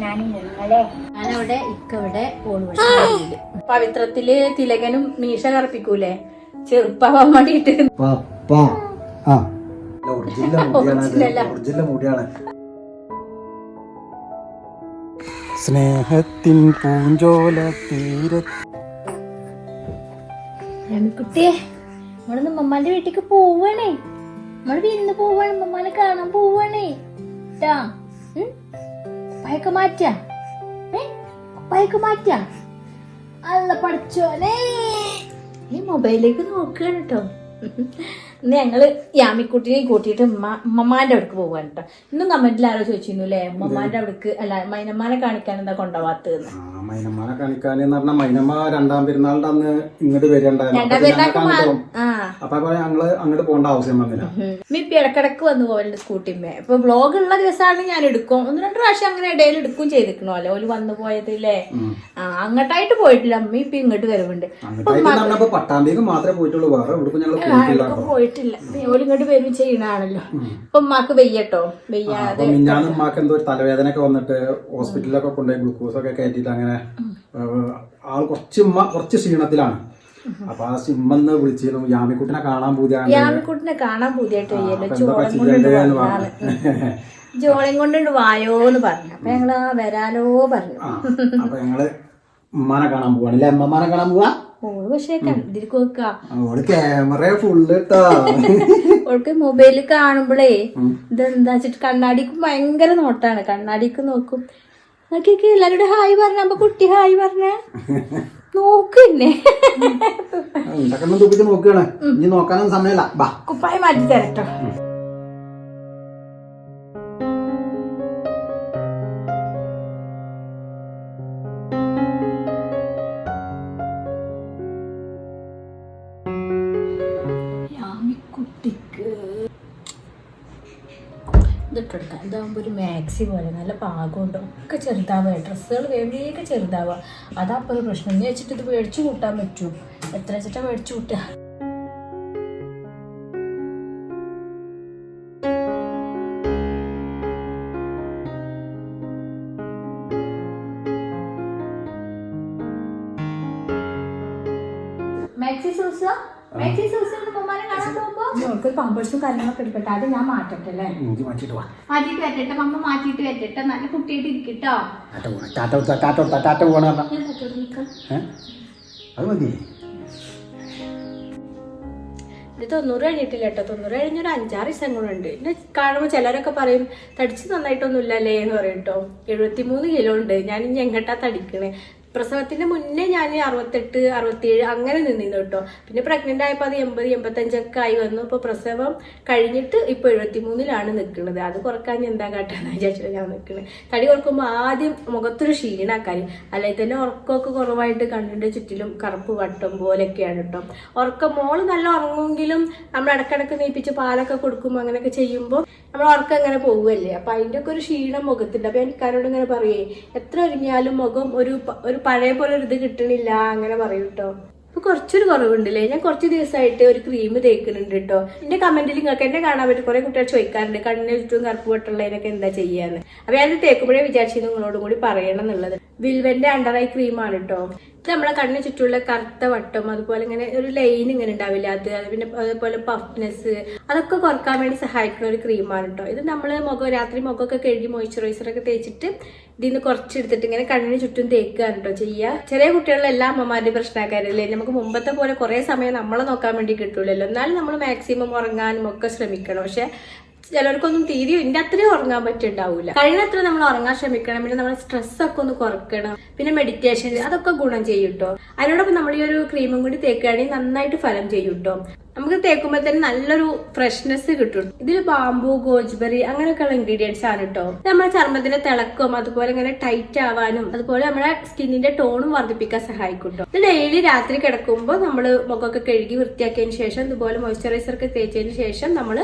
ഞാനവിടെ ഇക്കവിടെ പവിത്രത്തില് തിലകനും മീശ കറപ്പിക്കൂലേ ചെറുപ്പാവാൻ വേണ്ടിട്ട് സ്നേഹത്തിൻ പൂഞ്ചോല തീരത്ത് രമിക്കുട്ടിയെ നമ്മളൊന്ന് മമ്മാന്റെ വീട്ടിലേക്ക് പോവാണേ. നമ്മള് വിരുന്ന് പോവാണ്, മമ്മാനെ കാണാൻ പോവാണേ. പയക്ക് മാറ്റാ അല്ല പഠിച്ചോനെ ഈ മൊബൈലിലേക്ക് നോക്കുകയാണ് കേട്ടോ. ഇന്ന് ഞങ്ങള് യാമിക്കുട്ടിനെ കൂട്ടിയിട്ട് ഉമ്മമാന്റെ അവിടേക്ക് പോവാൻ കേട്ടോ. ഇന്നും കമന്റിൽ ആരോ ചോദിച്ചിരുന്നു അല്ലേ ഉമ്മമാന്റെ അവിടേക്ക് അല്ല മൈനമ്മാനെ കാണിക്കാൻ എന്താ കൊണ്ടുപോകാത്തത്. മൈനമ്മാനെ കാണിക്കാന് പറഞ്ഞാൽ മൈനമ്മ രണ്ടാം പെരുന്നാളിന്റെ അന്ന് ഇങ്ങോട്ട് വരണ്ടായിരുന്നു. അപ്പൊ ഞങ്ങള് അങ്ങോട്ട് പോകേണ്ട ആവശ്യം വന്നില്ല. ഇപ്പൊ ഇടക്കിടക്ക് വന്നു പോകലുണ്ട് സ്കൂട്ടിമ്മേ. ഇപ്പൊ വ്ളോഗ് ഉള്ള ദിവസമാണ് ഞാൻ എടുക്കും. 1-2 പ്രാവശ്യം അങ്ങനെ ഇടയിൽ എടുക്കും ചെയ്തിക്കണോ അല്ലെ ഓല് വന്നു പോയതില്ലേ. അങ്ങോട്ടായിട്ട് പോയിട്ടില്ല. അമ്മ ഇപ്പൊ ഇങ്ങോട്ട് വരുന്നുണ്ട്. പട്ടാമ്പിക്ക് മാത്രമേ പോയിട്ടുള്ളൂ, വേറെ പോയിട്ടില്ല. ഓല് ഇങ്ങോട്ട് വരും ചെയ്യണാണല്ലോ. ഇപ്പൊ ഉമ്മാക്ക് വെയ്യട്ടോ, വെയ്യാതെ മിഞ്ഞാന്ന് ഉമ്മാക്ക് എന്തോ തലവേദനയൊക്കെ വന്നിട്ട് ഹോസ്പിറ്റലിലൊക്കെ കൊണ്ടുപോയി ഗ്ലൂക്കോസ് ഒക്കെ കയറ്റിട്ട് അങ്ങനെ ആൾ കുറച്ച് ക്ഷീണത്തിലാണ്. അപ്പൊ ആ സിമ്മന്ന് വിളിച്ചിരുന്നു യാമിക്കുട്ടിനെ കാണാൻ പൂതിയാണ്. യാമിക്കുട്ടിനെ കാണാൻ പൂതിയായിട്ട് ജോളയും കൊണ്ടുണ്ട് വായോന്ന് പറഞ്ഞു. അപ്പൊ ഞങ്ങള് വരാലോ പറഞ്ഞു. അപ്പൊ ഞങ്ങള് ഉമ്മാനെ കാണാൻ പോവാണല്ലേ. അമ്മമാനെ കാണാൻ പോവാ. ഓള് പക്ഷേ കണ്ടിരിക്കും ഓള് ക്യാമറ ഫുള്ള് ഇട്ടാ. ഓൾക്ക് മൊബൈലിൽ കാണുമ്പോഴേ ഇതെന്താ വെച്ചിട്ട് കണ്ണാടിക്ക് ഭയങ്കര നോട്ടാണ്. കണ്ണാടിക്ക് നോക്കും. നോക്കിയൊക്കെ എല്ലാവരുടെ ഹായ് പറഞ്ഞ അപ്പൊ കുട്ടി ഹായ് പറഞ്ഞ നോക്കുന്നേ നോക്കുകയാണ്. ഇനി നോക്കാനൊന്നും സമയമില്ല. കുപ്പായി മാറ്റി തരട്ടോ. ഇതിട്ടെടുക്കാം. ഇതാകുമ്പോൾ ഒരു മാക്സി പോലെ നല്ല പാകമുണ്ടോ ഒക്കെ ചെറുതാവുക. ഡ്രസ്സുകൾ വേണ്ടിയൊക്കെ ചെറുതാവുക. അതപ്പോൾ ഒരു പ്രശ്നം. എന്ന് വെച്ചിട്ട് ഇത് മേടിച്ചു കൂട്ടാൻ പറ്റൂ. എത്ര വെച്ചിട്ടാ മേടിച്ചു കൂട്ടുക. മാക്സി സൂസോ മാക്സി സൂസോ കാണാൻ പോകുമ്പോ ഞങ്ങൾക്ക് പാമ്പേഴ്സും കാര്യങ്ങളൊക്കെ എടുക്കട്ടെ. അത് ഞാൻ മാറ്റട്ടെ അല്ലേ. മാറ്റിട്ട് വരട്ടെ മമ്മ, മാറ്റിട്ട് വരട്ടെ. നല്ല കുട്ടിയായിട്ട് ഇരിക്കട്ടോ. ഇത് 90 കഴിഞ്ഞിട്ടില്ല കേട്ടോ. 90 കഴിഞ്ഞൊരു 5-6 ദിവസം കൂടെ ഉണ്ട്. പിന്നെ കാണുമ്പോൾ ചിലരൊക്കെ പറയും തടിച്ച് നന്നായിട്ടൊന്നും ഇല്ലല്ലേ എന്ന് പറയും കേട്ടോ. 73 കിലോ ഉണ്ട്. ഞാൻ ഇനി എങ്ങോട്ടാ തടിക്കണേ. പ്രസവത്തിന്റെ മുന്നേ ഞാൻ 68, 67 അങ്ങനെ നിന്നിരുന്നു കേട്ടോ. പിന്നെ പ്രഗ്നന്റ് ആയപ്പോൾ അത് 80, 85 ആയി വന്നു. ഇപ്പൊ പ്രസവം കഴിഞ്ഞിട്ട് ഇപ്പൊ 73-ലാണ് നിൽക്കുന്നത്. അത് കുറക്കാൻ എന്താ കാട്ടാന്ന് വിചാരിച്ചിട്ട് ഞാൻ നിൽക്കുന്നത്. തടി കുറക്കുമ്പോൾ ആദ്യം മുഖത്തൊരു ക്ഷീണാക്കാൻ, അല്ലെങ്കിൽ തന്നെ ഉറക്കമൊക്കെ കുറവായിട്ട് കണ്ണിന്റെ ചുറ്റിലും കറുപ്പ് വട്ടം പോലെയൊക്കെയാണ് കേട്ടോ. ഉറക്കം മോള് നല്ല ഉറങ്ങുമെങ്കിലും നമ്മൾ ഇടക്കിടക്ക് നീപ്പിച്ച് പാലൊക്കെ കൊടുക്കുമ്പോൾ അങ്ങനെയൊക്കെ ചെയ്യുമ്പോൾ നമ്മൾ ഉറക്കം അങ്ങനെ പോവുമല്ലേ. അപ്പൊ അതിന്റെ ഒക്കെ ഒരു ക്ഷീണം മുഖത്തുണ്ട്. അപ്പൊ എനിക്കാരോട് ഇങ്ങനെ പറയേ എത്ര ഒരുങ്ങിയാലും മുഖം ഒരു പഴയ പോലെ ഒരു ഇത് കിട്ടണില്ല അങ്ങനെ പറയും കേട്ടോ. അപ്പൊ കുറച്ചൊരു കുറവുണ്ടല്ലേ. ഞാൻ കുറച്ച് ദിവസമായിട്ട് ഒരു ക്രീം തേക്കുന്നുണ്ട് കേട്ടോ. എന്റെ കമന്റിൽ നിങ്ങൾക്ക് എന്നെ കാണാൻ പറ്റും. കുറെ കുട്ടികൾ ചോദിക്കാറുണ്ട് കണ്ണിന് ചുറ്റും കറുപ്പ് വെട്ടുള്ളതിനൊക്കെ എന്താ ചെയ്യാന്ന്. അപ്പൊ ഞാനത് തേക്കുമ്പോഴേ വിചാരിച്ചിരുന്നു നിങ്ങളോടും കൂടി പറയണം എന്നുള്ളത്. വിൽവന്റെ അണ്ടർ ഐ ക്രീമാണ് കേട്ടോ. ഇത് നമ്മളെ കണ്ണിന് ചുറ്റുമുള്ള കറുത്ത വട്ടം, അതുപോലെ ഇങ്ങനെ ഒരു ലൈൻ ഇങ്ങനെ ഉണ്ടാവില്ല, അത് പിന്നെ അതുപോലെ പഫ്നെസ് അതൊക്കെ കുറക്കാൻ വേണ്ടി സഹായിക്കുന്ന ഒരു ക്രീമാണ് കേട്ടോ. ഇത് നമ്മൾ രാത്രി മുഖമൊക്കെ കഴുകി മോയ്സ്ചറൈസറൊക്കെ തേച്ചിട്ട് ഇതിന്ന് കുറച്ചെടുത്തിട്ട് ഇങ്ങനെ കണ്ണിന് ചുറ്റും തേക്കുക കേട്ടോ ചെയ്യുക. ചെറിയ കുട്ടികളിലെ എല്ലാ അമ്മമാരുടെയും പ്രശ്നക്കാരല്ലേ. നമുക്ക് മുമ്പത്തെ പോലെ കുറെ സമയം നമ്മളെ നോക്കാൻ വേണ്ടി കിട്ടൂലല്ലോ. എന്നാലും നമ്മൾ മാക്സിമം ഉറങ്ങാനും ഒക്കെ ശ്രമിക്കണം. പക്ഷെ ചിലർക്കൊന്നും തീരെ ഇതിന്റെ അത്രയും ഉറങ്ങാൻ പറ്റുണ്ടാവൂല. കഴിയുന്നത്ര നമ്മൾ ഉറങ്ങാൻ ശ്രമിക്കണം. പിന്നെ നമ്മൾ സ്ട്രെസ്സൊക്കെ ഒന്ന് കുറക്കണം. പിന്നെ മെഡിറ്റേഷൻ അതൊക്കെ ഗുണം ചെയ്യും കേട്ടോ. അതിനോടൊപ്പം നമ്മൾ ഈ ഒരു ക്രീമും കൂടി തേക്കുകയാണെങ്കിൽ നന്നായിട്ട് ഫലം ചെയ്യും കേട്ടോ. നമുക്ക് തേക്കുമ്പോൾ തന്നെ നല്ലൊരു ഫ്രഷ്നെസ് കിട്ടും. ഇതിൽ ബാംബു, ഗോജ്ബെറി അങ്ങനെയൊക്കെയുള്ള ഇൻഗ്രീഡിയൻസ് ആണ് കേട്ടോ. നമ്മുടെ ചർമ്മത്തിന്റെ തിളക്കം അതുപോലെ ഇങ്ങനെ ടൈറ്റ് ആവാനും അതുപോലെ നമ്മുടെ സ്കിന്നിന്റെ ടോണും വർദ്ധിപ്പിക്കാൻ സഹായിക്കും കേട്ടോ. ഇത് ഡെയിലി രാത്രി കിടക്കുമ്പോൾ നമ്മൾ മുഖമൊക്കെ കഴുകി വൃത്തിയാക്കിയതിന് ശേഷം ഇതുപോലെ മോയ്സ്ചറൈസർ ഒക്കെ തേച്ചതിന് ശേഷം നമ്മൾ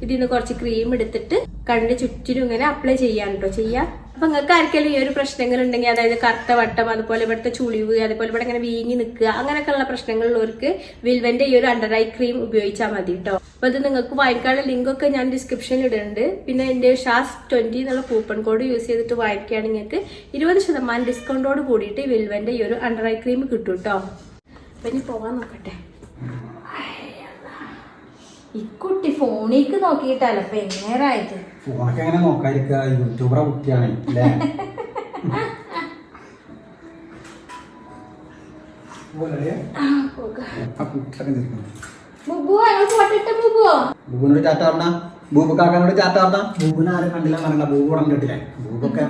ഇതിൽ നിന്ന് കുറച്ച് ക്രീം എടുത്തിട്ട് കണ്ണിന് ചുറ്റിനും ഇങ്ങനെ അപ്ലൈ ചെയ്യാൻ കേട്ടോ ചെയ്യാം. അപ്പൊ നിങ്ങൾക്ക് ആർക്കെങ്കിലും ഈ ഒരു പ്രശ്നങ്ങൾ ഉണ്ടെങ്കിൽ, അതായത് കറുത്ത വട്ടം, അതുപോലെ ഇവിടുത്തെ ചുളിവ്, അതുപോലെ ഇവിടെ ഇങ്ങനെ വീങ്ങി നിൽക്കുക, അങ്ങനെയൊക്കെയുള്ള പ്രശ്നങ്ങളുള്ളവർക്ക് വിൽവന്റെ ഈ ഒരു അണ്ടർ ഐ ക്രീം ഉപയോഗിച്ചാൽ മതി കേട്ടോ. അപ്പൊ ഇത് നിങ്ങൾക്ക് വാങ്ങിക്കാനുള്ള ലിങ്ക് ഒക്കെ ഞാൻ ഡിസ്ക്രിപ്ഷനിൽ ഇടുന്നുണ്ട്. പിന്നെ എന്റെ ഷാസ് 20 എന്നുള്ള കൂപ്പൺ കോഡ് യൂസ് ചെയ്തിട്ട് വാങ്ങിക്കുകയാണെങ്കിൽ നിങ്ങൾക്ക് 20% ഡിസ്കൗണ്ടോട് കൂടിയിട്ട് വിൽവന്റെ ഈ ഒരു അണ്ടർ ഐ ക്രീം കിട്ടും കേട്ടോ. അപ്പൊ ഇനി പോവാൻ നോക്കട്ടെ. ഈ കുട്ടി ഫോണിലേക്ക് നോക്കിയിട്ടല്ല ഇപ്പൊ എങ്ങനെയായത്. ഫോണൊക്കെ എങ്ങനെ നോക്കാതിരിക്കുക, യൂട്യൂബറെ കുട്ടിയാണ് അല്ലേ? ബൂബുനോട് ടാറ്റ പറഞ്ഞ, ബൂബുക്കാക്കനോട് ടാറ്റ പറഞ്ഞ. ബൂബുനെ ആരും കണ്ടില്ല പറയണ്ട, ബൂബു കണ്ടിട്ടില്ലേ? ബൂബൊക്കെ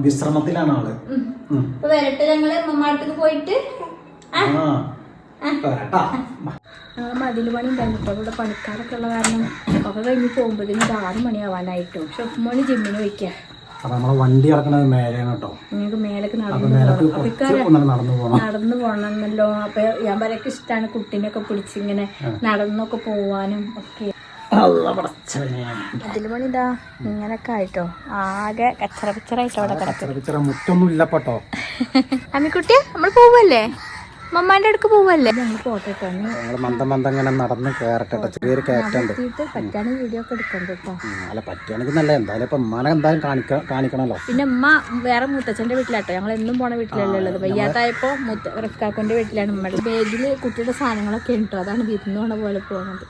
വിശ്രമത്തിലാണ് ആള്. വരട്ടെ ഞങ്ങള് അമ്മമാർക്ക് പോയിട്ട് മതിൽ പണി ഉണ്ടായിരുന്നു. ഇവിടെ പണിക്കാരൊക്കെ ഉള്ള കാരണം ഒക്കെ കഴിഞ്ഞ് പോകുമ്പോഴത്തേനും 6 മണിയാവാനായിട്ടും. പക്ഷെ ഉമ്മണി ജിമ്മിന് വയ്ക്കുക. നമ്മളെ വണ്ടി ഇറക്കണത് മേലെയാണ് കേട്ടോ. നിങ്ങൾക്ക് മേലേക്ക് നടന്നു പോകണമെന്നല്ലോ. അപ്പൊ ഞാൻ പറയൊക്കെ ഇഷ്ടമാണ് കുട്ടീനെയൊക്കെ പിടിച്ചിങ്ങനെ നടന്നൊക്കെ പോവാനും ഒക്കെ. അതിൽ പണി ഇതാ ഇങ്ങനൊക്കെ ആയിട്ടോ, ആകെ കച്ചറ പിച്ചറായിട്ടോ അവിടെ കിടക്കും. മുറ്റൊന്നും ഇല്ല കേട്ടോ. അമ്മിക്കുട്ടി നമ്മൾ പോവല്ലേ, മമ്മാന്റെ അടുക്ക് പോവല്ലേ? ഞങ്ങൾ പോട്ടെ മന്ദം ഇങ്ങനെ നടന്ന് കയറട്ടെ. ചെറിയൊരു കയറ്റുണ്ട്. പറ്റാണെങ്കിൽ വീഡിയോ ഒക്കെ എടുക്കണ്ട കേട്ടോ. അല്ല പറ്റുകയാണെങ്കിൽ നല്ല, എന്തായാലും ഇപ്പൊ ഉമ്മാനെ എന്തായാലും കാണിക്കണല്ലോ. പിന്നെ ഉമ്മ വേറെ മുത്തച്ഛന്റെ വീട്ടിലാട്ടോ, ഞങ്ങൾ എന്നും പോണ വീട്ടിലല്ലേ ഉള്ളത്. വയ്യാത്തായപ്പോ റഫ്കാക്കോന്റെ വീട്ടിലാണ് ഉമ്മ. ബാഗില് കുട്ടിയുടെ സാധനങ്ങളൊക്കെ ഉണ്ടോ, അതാണ് വിരുന്ന് പോണ പോലെ പോകുന്നത്.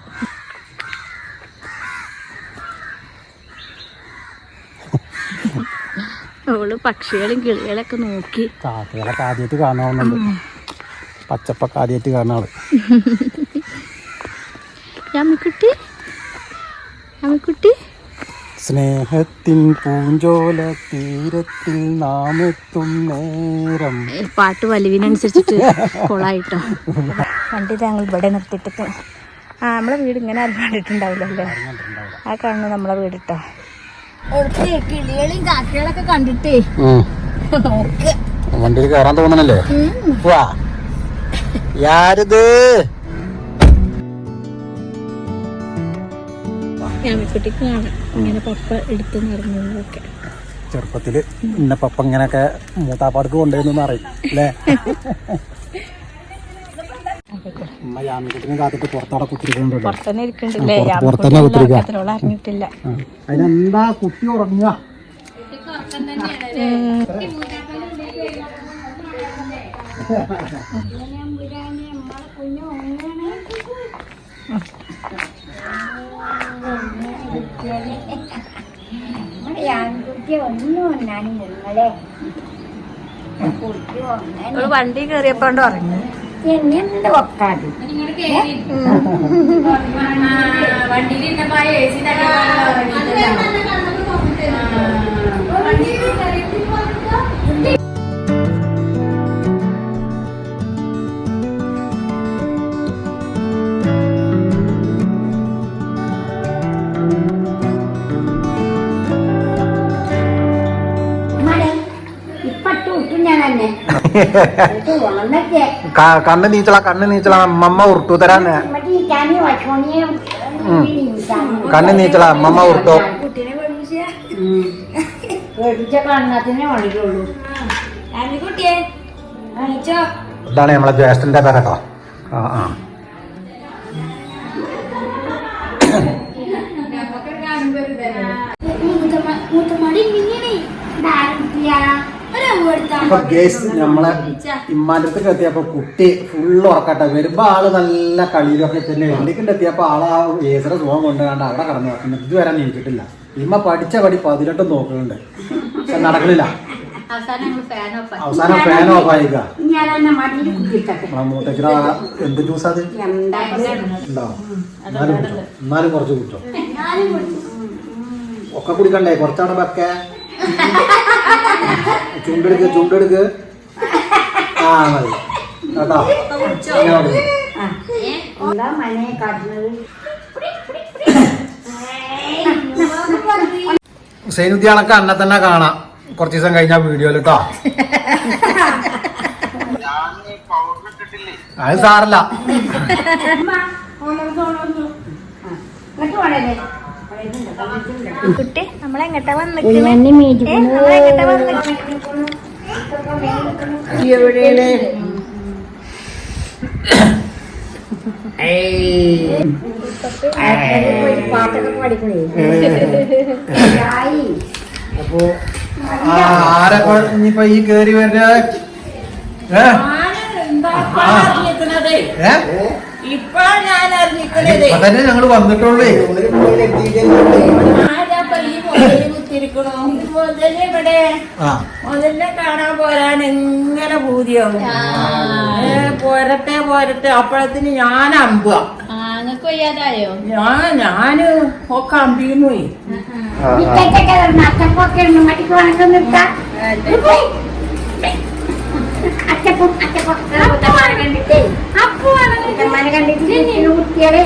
അവള് പക്ഷികളും കിളികളൊക്കെ നോക്കി. കാക്കകളൊക്കെ ആദ്യമായിട്ട് കാണാവുന്നുണ്ട്, പച്ചപ്പൊക്കെ ആദ്യമായിട്ട് കാണാറ്. സ്നേഹത്തിൻ പൂഞ്ചോല തീരത്തിൽ നാം എത്തും നേരം. പാട്ട് വലിവിനനുസരിച്ചിട്ട് കൊളായിട്ടോ. കണ്ടിട്ട് ഞങ്ങൾ ഇവിടെ നിർത്തിയിട്ട് നമ്മളെ വീട് ഇങ്ങനെ ആരും കണ്ടിട്ടുണ്ടാവില്ലല്ലേ. ആ കാണുന്നു നമ്മളെ വീടിട്ടോ. കിളികളും കാക്കകളൊക്കെ കണ്ടിട്ടേ വണ്ടിയിൽ കയറാൻ തോന്നണല്ലേ? യാരിത് കുട്ടിക്ക് കാണാം ഇങ്ങനെ പപ്പ എടുത്ത് നടന്നതൊക്കെ. ചെറുപ്പത്തില് ഇന്ന പപ്പ ഇങ്ങനെയൊക്കെ മൂത്താപ്പാടക്ക് കൊണ്ടുവരുന്നു അറിയും അല്ലേ? അമ്മ യാമിക്കുട്ടിനെ കാത്തിട്ട് പുറത്തവിടെ കുത്തിരിക്കുന്നുണ്ടോ? അറിഞ്ഞിട്ടില്ല. അതിനെന്താ കുട്ടി ഉറങ്ങുക? വണ്ടി കയറിയപ്പോണ്ട് ഉറങ്ങി. കണ്ണ് നീച്ചള അമ്മമ്മ ഉറുട്ടു തരാന്ന്. കണ്ണ് നീച്ചള അമ്മമ്മ ഉറുട്ടോ. ഇതാണ് നമ്മളെ ജ്യേഷ്ഠന്റെ പേരട്ടോ. നമ്മളെ ഇമ്മാന്റെ അടുത്ത് എത്തിയപ്പോ കുട്ടി ഫുള്ള് ഉറക്കട്ടെ. വരുമ്പോ ആള് നല്ല കളിയിലൊക്കെ തന്നെ. എണ്ണിക്കിണ്ട് എത്തിയപ്പോ ആള് ആ ഏസറ സുഖം കൊണ്ടുകൊണ്ട് അവിടെ കടന്നു നോക്കുന്നു. ഇതുവരെ നീക്കിട്ടില്ല. ഇമ്മ പഠിച്ച പടി 18 നോക്കുന്നുണ്ട്, പക്ഷെ നടക്കണില്ല. അവസാനം ഫാൻ ഓഫ് ആയിക്ക. മൂത്തച്ഛന എന്ത് ജ്യൂസാ അത് ഉണ്ടോ? എന്നാലും കുറച്ച് കുറ്റോ ഒക്കെ കുടിക്കണ്ടേ? കുറച്ചവിടെ വെക്കേ. ചുണ്ടെടുക്ക്. ആ മതി കേട്ടോ. സൈനുദ്യാളൊക്കെ അന്നെ തന്നെ കാണാം കുറച്ച് ദിവസം കഴിഞ്ഞ വീഡിയോയിൽ കേട്ടോ. അത് സാറല്ല. കുട്ടി നമ്മളെങ്ങട്ടാ അപ്പൊ ആരൊക്കെ ഇനിയിപ്പൊ ഈ കേറി വരുന്ന ഇപ്പൊ ഞാൻ അറിഞ്ഞിക്കണത് അതന്നെ ഞങ്ങള് വന്നിട്ടുള്ളേ. ഇവിടെ മുതലിനെ കാണാൻ പോരാൻ എങ്ങനെ പൂതിയാവും. പോരട്ടെ പോരട്ടെ അപ്പോഴത്തിന് ഞാൻ അമ്പുക. അങ്ങക്ക് വയ്യാതായോ? ഞാന് ഒക്കെ അമ്പിന്നു പോയി. കുട്ടികളെ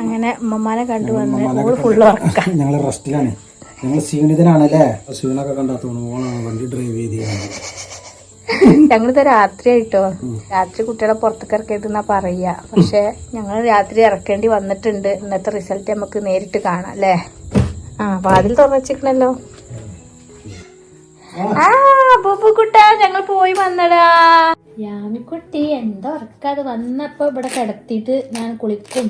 അങ്ങനെ ഉമ്മമാനെ കണ്ടുവന്ന് ഓള് ഫുള്ള് ഉറക്കാം. ഞങ്ങള് റെസ്റ്റിലാണ്. ഞങ്ങൾ ക്ഷീണിതനാണല്ലേ. ക്ഷീണൊക്കെ കണ്ടാത്തോണു ഓണാണ് വണ്ടി ഡ്രൈവ് ചെയ്ത്. ഞങ്ങളിത് രാത്രി ആയിട്ടോ. രാത്രി കുട്ടികളെ പുറത്തേക്ക് ഇറക്കിയിട്ടെന്നാ പറയാ. പക്ഷെ ഞങ്ങൾ രാത്രി ഇറക്കേണ്ടി വന്നിട്ടുണ്ട്. ഇന്നത്തെ റിസൾട്ട് നമുക്ക് നേരിട്ട് കാണാം അല്ലേ. വാതിൽ തുറന്നു വെച്ചിക്കണല്ലോ. ബുബുക്കുട്ട ഞങ്ങൾ പോയി വന്നടാ. യാമിക്കുട്ടി എന്താ ഉറക്കാതെ വന്നപ്പോ ഇവിടെ കിടത്തിയിട്ട് ഞാൻ കുളിക്കും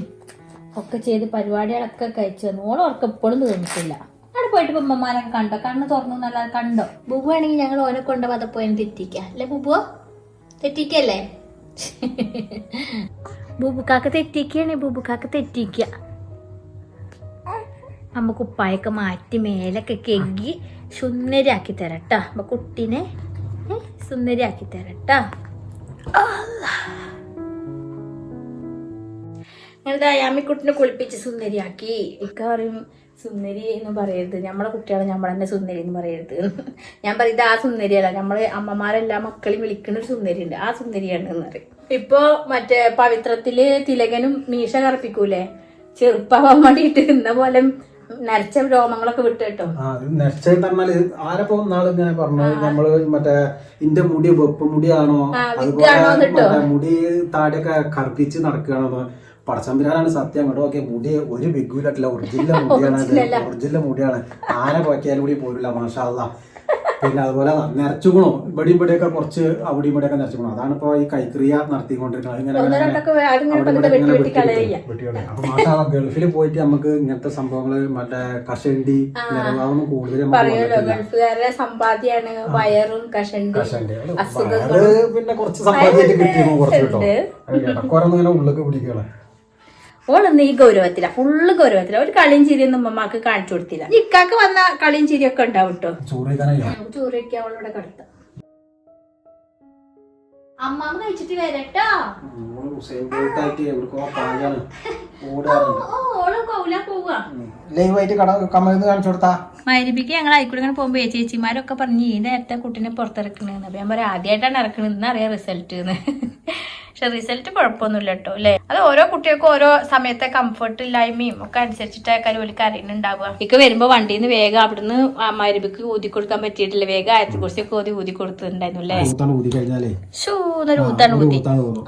ഒക്കെ ചെയ്ത് പരിപാടികളൊക്കെ കഴിച്ചു വന്നു. ഓളെ ഉറക്കം എപ്പോഴും തീർന്നിട്ടില്ല. അവിടെ പോയിട്ട് ഉമ്മമാരൊക്കെ കണ്ടോ? കണ്ണ് തുറന്നു എന്നല്ലാതെ കണ്ടോ? ബുബു ആണെങ്കിൽ ഞങ്ങൾ ഓനെ കൊണ്ട് വന്നപ്പോയിന് തെറ്റിക്കാം അല്ലേ ബുബു? തെറ്റിക്കല്ലേ? ബുബുക്കാക്ക് തെറ്റിക്കാണ്. ബുബുക്കാക്ക് തെറ്റിക്ക. നമുക്ക് ഉപ്പായൊക്കെ മാറ്റി മേലൊക്കെ കെഗി സുന്ദരിയാക്കി തരട്ടാ. അപ്പൊ കുട്ടീനെ സുന്ദരിയാക്കി തരട്ടാ. ഞങ്ങളുടെ അയാമിക്കുട്ടിനെ കുളിപ്പിച്ച് സുന്ദരിയാക്കി. ഇക്ക പറയും സുന്ദരി എന്ന് പറയരുത്, നമ്മളെ കുട്ടികളെ നമ്മളെന്നെ സുന്ദരി എന്ന് പറയരുത്. ഞാൻ പറയും ഇത് ആ സുന്ദരിയല്ല, നമ്മള് അമ്മമാരെല്ലാ മക്കളെയും വിളിക്കുന്ന ഒരു സുന്ദരി ഉണ്ട്, ആ സുന്ദരിയാണ് എന്ന് പറയും. ഇപ്പൊ മറ്റേ പവിത്രത്തില് തിലകനും മീശ കറപ്പിക്കൂലേ, ചെറുപ്പാവാൻ വേണ്ടിയിട്ട് ഇന്ന പോലെ നരച്ച രോമങ്ങളൊക്കെ വിട്ട് കേട്ടോ. നരച്ചെന്ന് പറഞ്ഞാല് ആരപ്പോ നാളെ ഇങ്ങനെ പറഞ്ഞത് നമ്മള് മറ്റേ ഇന്റെ മുടി വെപ്പ് മുടിയാണോ അതുപോലെ മുടി താടിയൊക്കെ കറുപ്പിച്ച് നടക്കുകയാണോ. പടച്ചമ്പരാനാണ് സത്യം. അങ്ങോട്ട് നോക്കിയ മുടി ഒരു ബിഗുലായിട്ടില്ല. ഒറിജിനൽ മുടിയാണ്. ഒറിജിനൽ മുടിയാണ്. ആന പോക്കിയാലും കൂടി പോരില്ല. മാഷാ അല്ലാ. പിന്നെ അതുപോലെ നിറച്ചുകണോ ഇവിടെയും ഇവിടെയൊക്കെ കുറച്ച് അവിടെയും ഇവിടെയൊക്കെ നിറച്ചുകണോ. അതാണ് ഇപ്പൊ ഈ കൈക്രിയ നടത്തിക്കൊണ്ടിരിക്കുന്നത്. അപ്പൊ മാഷാ ഗൾഫിൽ പോയിട്ട് നമുക്ക് ഇങ്ങനത്തെ സംഭവങ്ങള് മറ്റേ കഷണ്ടി നിറവാകുന്ന കൂടുതൽ ഗൾഫുകാരുടെ സമ്പാദ്യാണ് വയറും കഷണ്ടി. പിന്നെ കുറച്ച് സമ്പാദ്യമായിട്ട് കിട്ടിയോ കുറച്ച് കിട്ടോ. ഇടക്കോരൊന്നും ഇങ്ങനെ ഉള്ളൊക്കെ പിടിക്കണം. ഓളൊന്നും ഈ ഗൗരവത്തില, ഫുള്ള് ഗൗരവത്തില. ഒരു കളിയും ചിരിയൊന്നും ഉമ്മമാക്ക് കാണിച്ചു കൊടുത്തില്ല. ഇക്കാക്ക് വന്ന കളിയും ചിരിയൊക്കെ ഉണ്ടാവും കേട്ടോ. ചോറ് വയ്ക്കാൻ അവളോടെ കടത്താം. അമ്മാമ്മ കഴിച്ചിട്ട് വരട്ടോ. ഓള് കൗല പോവാ. മൈരിപ്പിക്ക് ഞങ്ങൾ ആയിക്കൂടെ ഇങ്ങനെ പോകുമ്പോ ചേച്ചിമാരൊക്കെ പറഞ്ഞു ഈ നേരത്തെ കുട്ടീനെ പുറത്തിറക്കണെന്ന്. അപ്പൊ ഞാൻ പറയാം ആദ്യമായിട്ടാണ് ഇറക്കണത്, ഇന്നറിയാം റിസൾട്ട് എന്ന്. പക്ഷെ റിസൾട്ട് കുഴപ്പമൊന്നുമില്ല കേട്ടോ അല്ലെ. അത് ഓരോ കുട്ടികൾക്കും ഓരോ സമയത്തെ കംഫർട്ട് ഇല്ലായ്മയും ഒക്കെ അനുസരിച്ചിട്ടൊക്കെ ജോലിക്ക് അറിയുന്നുണ്ടാവുക. ഇക്ക് വരുമ്പോ വണ്ടിയിൽ നിന്ന് വേഗം അവിടുന്ന് മരുഭിക്ക് ഊതി കൊടുക്കാൻ പറ്റിയിട്ടില്ല. വേഗം ആയത്തെക്കുറിച്ചൊക്കെ ഊതി കൊടുത്തിട്ടുണ്ടായിരുന്നു അല്ലേ. ഷൂന്നൊരു ഊത്താണ് ഊതി.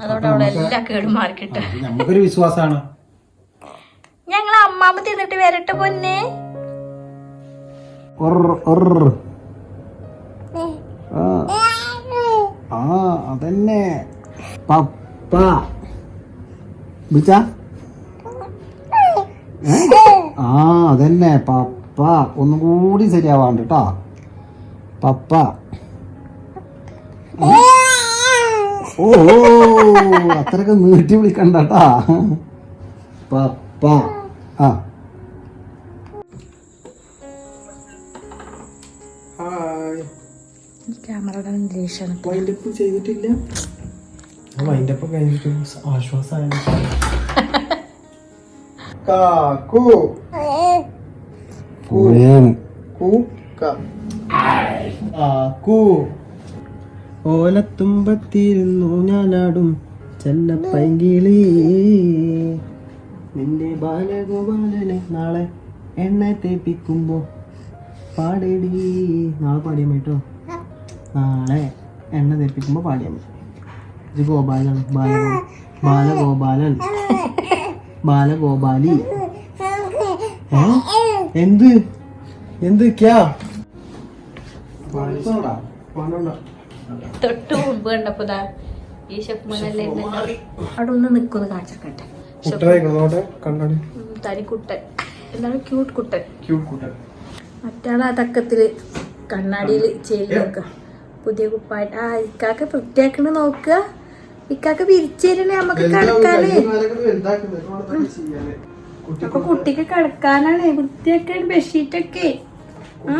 അതോടെ അവിടെ എല്ലാ കേടും മാറിക്കിട്ട് നമുക്കൊരു വിശ്വാസമാണ്. ഞങ്ങൾ അമ്മാമ്മ തിന്നിട്ട് വരട്ടെ പൊന്നെ. അതന്നെ പപ്പ അതന്നെ പപ്പ. ഒന്നും കൂടി ശരിയാവാണ്ട് കേട്ടോ. പപ്പ. ഓ അത്രയൊക്കെ നീട്ടി വിളിക്കണ്ട കേട്ടാ. പപ്പ. ക്യാമറയുടെ നിരീക്ഷണം ചെയ്തിട്ടില്ല. വൈൻഡപ്പ് കഴിഞ്ഞിട്ട് ആശ്വാസമായി. ഓലത്തുമ്പത്തിരുന്നു ഞാനാടും ചെല്ലപ്പൈങ്കിളി നിന്റെ ബാലഗോപാലനെ നാളെ എണ്ണ തേപ്പിക്കുമ്പോ പാടേടി. നാളെ പാടിയാൽ മതി കേട്ടോ. നാളെ എണ്ണ തേപ്പിക്കുമ്പോ പാടിയാൽ മതി. ഇത് ഗോപാലാണ്. ബാലഗോപാലൻ ബാലഗോപാലി. എന്ത് എന്ത് ക്യാ തൊട്ട് മുമ്പ് കണ്ടപ്പോ ഈ ഷെഫ് മണല്ലേ അവിടെ ഒന്ന് നിൽക്കുന്നു കാണിച്ചെടുക്കട്ടെ. തനി കുട്ടൻ എന്താണ് ക്യൂട്ട് കുട്ടൻ. മറ്റാളാ തക്കത്തില് കണ്ണാടിയില് ചെയ്ത് നോക്ക പുതിയ കുപ്പായിട്ട്. ആ ഇക്കാക്ക വൃത്തിയാക്കണ നോക്കുക. ഇക്കാക്ക വിരിച്ചേരണേ നമുക്ക് കിടക്കാനേ. അപ്പൊ കുട്ടിക്ക് കിടക്കാനാണ് വൃത്തിയാക്കാൻ ബെഡ്ഷീറ്റൊക്കെ. ആ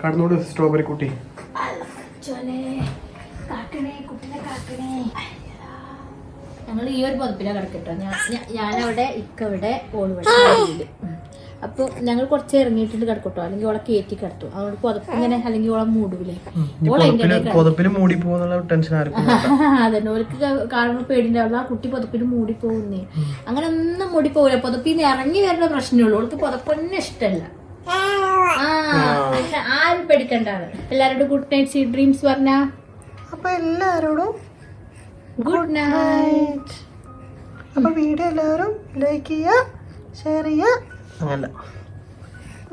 കടന്നോട് സ്ട്രോബെറി കുട്ടി. ഞങ്ങൾ ഈ ഒരു പുതപ്പിലാണ് കിടക്കട്ടോ. ഞാനവിടെ ഇക്കവിടെ ഓളുവിടെ. അപ്പൊ ഞങ്ങൾ കുറച്ച് ഇറങ്ങിയിട്ടുണ്ട് കിടക്കട്ടോ, അല്ലെങ്കിൽ ഓളെ കയറ്റി കിടത്തു. അതുകൊണ്ട് പുതപ്പ് ഇങ്ങനെ അല്ലെങ്കിൽ ഓളെ മൂടൂലേ. പുതപ്പില് മൂടി പോകുന്നുള്ള ടെൻഷൻ ആർക്കും. അതന്നെ ഓൾക്ക് കാണുമ്പോൾ പേടിണ്ടാവില്ല. ആ കുട്ടി പുതപ്പിന് മൂടി പോകുന്നേ. അങ്ങനെ ഒന്നും മൂടി പോകില്ല. പുതപ്പിന്ന് ഇറങ്ങി വരുന്ന പ്രശ്നമുള്ളൂ. ഓൾക്ക് പുതപ്പൊന്നും ഇഷ്ടമല്ല. ആരും പേടിക്കണ്ടാണ്. എല്ലാരോടും ഗുഡ് നൈറ്റ് സ്വീറ്റ് ഡ്രീംസ് പറഞ്ഞ. അപ്പൊ എല്ലാരോടും ഗുഡ് നൈറ്റ്. അപ്പൊ വീഡിയോ എല്ലാവരും ലൈക്ക് ചെയ്യുക, ഷെയർ ചെയ്യുക. അല്ല,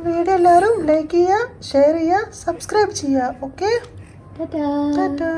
വീഡിയോ എല്ലാവരും ലൈക്ക് ചെയ്യുക, ഷെയർ ചെയ്യുക, സബ്സ്ക്രൈബ് ചെയ്യുക. ഓക്കെ, ടാറ്റാ. ടാറ്റാ.